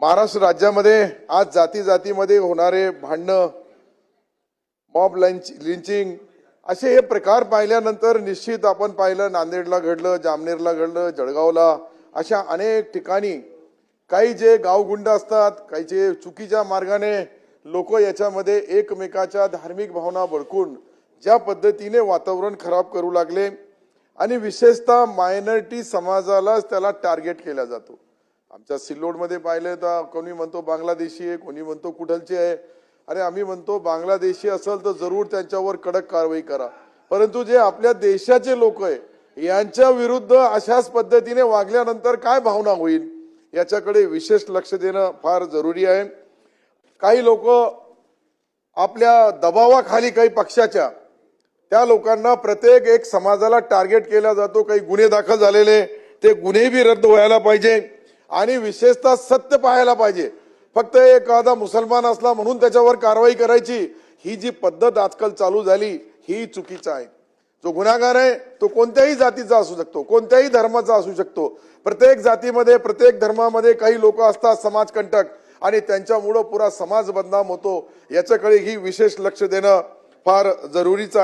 महाराष्ट्र राज्यामध्ये आज जाती जातीमध्ये होणारे भांडणं, मॉब लिंचिंग असे हे प्रकार पाहिल्यानंतर निश्चित आपण पाहिलं, नांदेडला घडलं, जामनेरला घडलं, जळगावला, अशा अनेक ठिकाणी काही जे गावगुंड असतात, काही जे चुकीच्या मार्गाने लोक याच्यामध्ये एकमेकाच्या धार्मिक भावना बळकून ज्या पद्धतीने वातावरण खराब करू लागले आणि विशेषतः मायनॉरिटी समाजालाच त्याला टार्गेट केला जातो। आमच्या सिल्लोडमध्ये पाहिलं तर कोणी म्हणतो बांगलादेशी आहे, कोणी म्हणतो कुठलचे आहे। अरे आम्ही म्हणतो बांगलादेशी असेल तर जरूर त्यांच्यावर कडक कारवाई करा, परंतु जे आपल्या देशाचे लोक आहे यांच्या विरुद्ध अशाच पद्धतीने वागल्यानंतर काय भावना होईल याच्याकडे विशेष लक्ष देणं फार जरुरी आहे। काही लोक आपल्या दबावाखाली काही पक्षाच्या त्या लोकांना प्रत्येक एक समाजाला टार्गेट केला जातो। काही गुन्हे दाखल झालेले ते गुन्हे भी रद्द व्हायला पाहिजे आणि विशेषतः सत्य पाहायला पाहिजे। फक्त एखादा मुसलमान असला म्हणून त्याच्यावर कारवाई करायची ही जी पद्धत आजकाल चालू झाली ही चुकीची आहे। जो गुन्हेगार आहे तो कोणत्याही जातीचा असू शकतो, कोणत्याही धर्माचा असू शकतो। प्रत्येक जातीमध्ये प्रत्येक धर्मामध्ये काही लोक असतात समाजकंटक आणि त्यांच्यामुळे पुरा समाज बदनाम होतो। याच्याकडे ही विशेष लक्ष देणं फार जरुरीचं आहे।